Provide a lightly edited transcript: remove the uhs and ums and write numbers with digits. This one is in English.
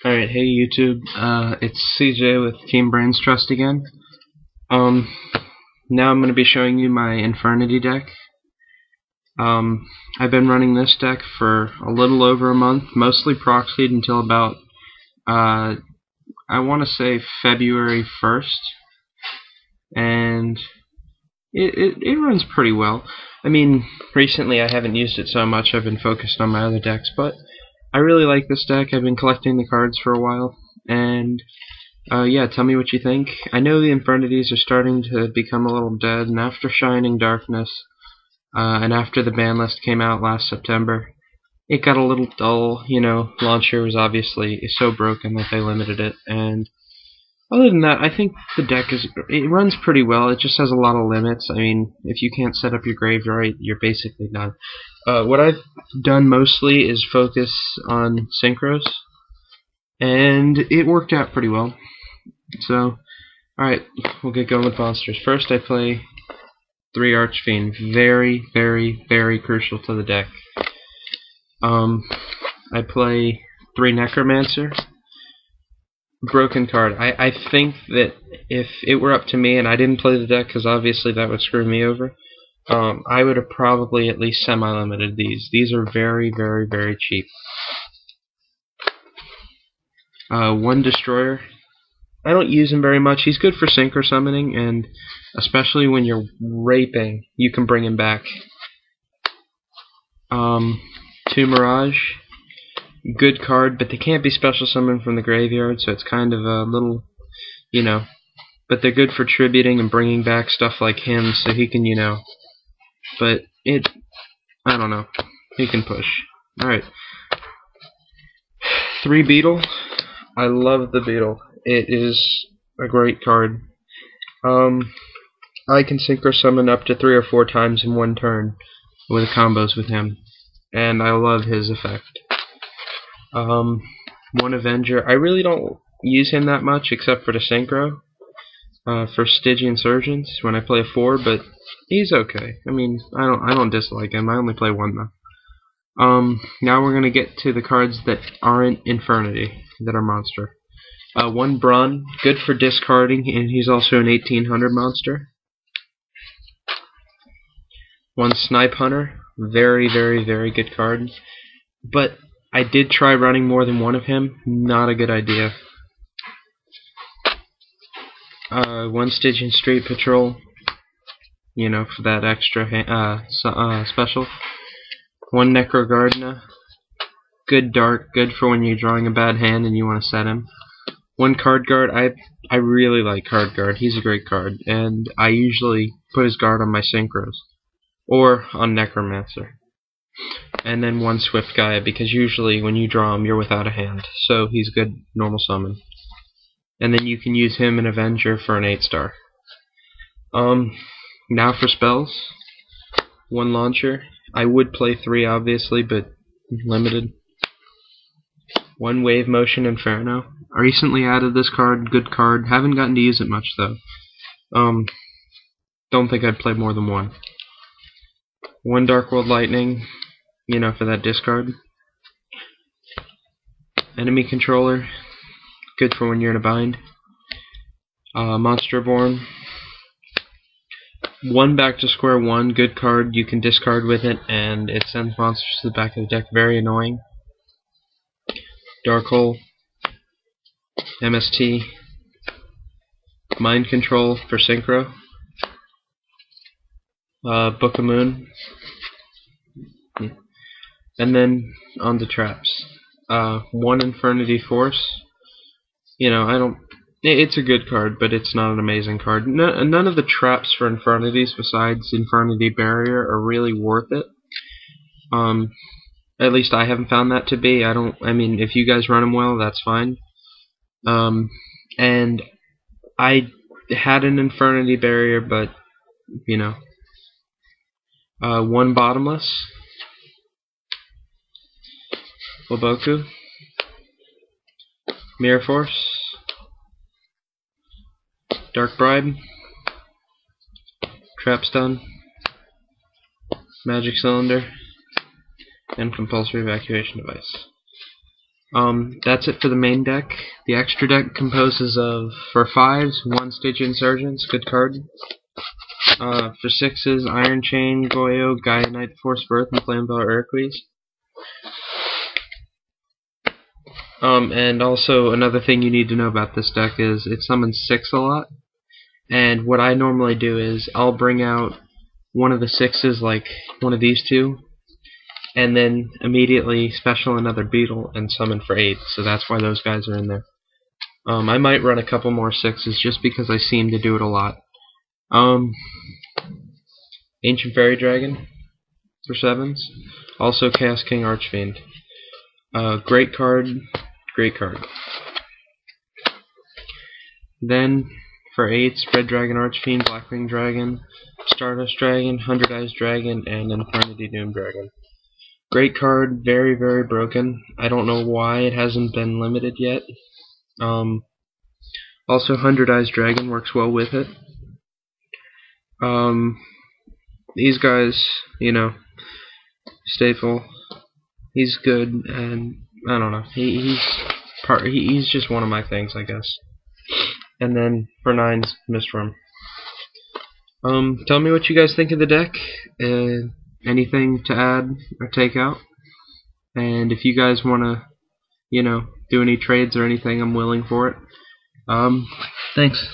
Alright, hey YouTube, it's CJ with TeamBrainsTrust again. Now I'm going to be showing you my Infernity Deck. I've been running this deck for a little over a month, mostly proxied until about, I want to say February 1st, and it runs pretty well. I mean, recently I haven't used it so much, I've been focused on my other decks, but I really like this deck. I've been collecting the cards for a while, and yeah, tell me what you think. I know the Infernities are starting to become a little dead, and after Shining Darkness, and after the ban list came out last September, it got a little dull. You know, Launcher was obviously so broken that they limited it, and other than that, I think the deck it runs pretty well. It just has a lot of limits. I mean, if you can't set up your graveyard, you're basically done. What I've done mostly is focus on synchros, and it worked out pretty well. So, alright, we'll get going with monsters. First, I play 3 Archfiend. Very, very, very crucial to the deck. I play 3 Necromancer. Broken card. I think that if it were up to me and I didn't play the deck, because obviously that would screw me over, I would have probably at least semi-limited these. These are very, very, very cheap. 1 Destroyer. I don't use him very much. He's good for synchro summoning, and especially when you're raping, you can bring him back. 2 Mirage. Good card, but they can't be special summoned from the graveyard, so it's kind of a little, you know, but they're good for tributing and bringing back stuff like him, so he can, you know, but I don't know, he can push. Alright. 3 Beetle. I love the Beetle. It is a great card. I can synchro summon up to 3 or 4 times in one turn with combos with him, and I love his effect. 1 Avenger. I really don't use him that much except for the synchro for Stygian Surgeons when I play a 4, but he's okay. I mean, I don't dislike him. I only play 1 though. Now we're gonna get to the cards that aren't Infernity, that are monster. 1 Brawn, good for discarding, and he's also an 1800 monster. 1 Snipe Hunter, very, very, very good card, but I did try running more than 1 of him. Not a good idea. 1 Stygian Street Patrol, you know, for that extra special. 1 Necrogardna, good dark, good for when you're drawing a bad hand and you want to set him. 1 Card Guard. I really like Card Guard. He's a great card, and I usually put his guard on my synchros or on Necromancer. And then 1 Swift Gaia, because usually when you draw him, you're without a hand, so he's good normal summon. And then you can use him in Avenger for an 8-star. Now for spells. 1 Launcher. I would play 3 obviously, but limited. 1 Wave Motion Inferno. I recently added this card, good card. Haven't gotten to use it much though. Don't think I'd play more than 1. 1 Dark World Lightning, you know, for that discard. Enemy Controller, good for when you're in a bind. Monsterborn. 1 Back to Square One, good card. You can discard with it, and it sends monsters to the back of the deck. Very annoying. Dark Hole. MST. Mind Control for synchro. Book of Moon. And then on the traps. 1 Infernity Force. You know, it's a good card, but it's not an amazing card. None of the traps for Infernities besides Infernity Barrier are really worth it. At least I haven't found that to be. I mean, if you guys run them well, that's fine. And I had an Infernity Barrier, but, you know. 1 Bottomless. Laboku. Mirror Force. Dark Bribe. Trapstun. Magic Cylinder. And Compulsory Evacuation Device. That's it for the main deck. The extra deck composes of, for 5s, 1-Stitch Insurgents, good card. For 6s, Iron Chain, Goyo, Gaia Knight, Force Birth, and Flamebell Hercules. And also another thing you need to know about this deck is it summons 6 a lot. And what I normally do is I'll bring out one of the 6s, like one of these two, and then immediately special another beetle and summon for 8. So that's why those guys are in there. I might run a couple more 6s just because I seem to do it a lot. Ancient Fairy Dragon for 7s. Also Chaos King Archfiend. Great card. Great card. Then for 8s, Red Dragon Archfiend, Blackwing Dragon, Stardust Dragon, 100 Eyes Dragon, and Infernity Doom Dragon. Great card, very, very broken. I don't know why it hasn't been limited yet. Also, 100 Eyes Dragon works well with it. These guys, you know, Staple, he's good, and I don't know. He's just one of my things, I guess. And then for 9s, Mistrum. Tell me what you guys think of the deck. Anything to add or take out? And if you guys want to, you know, do any trades or anything, I'm willing for it. Thanks.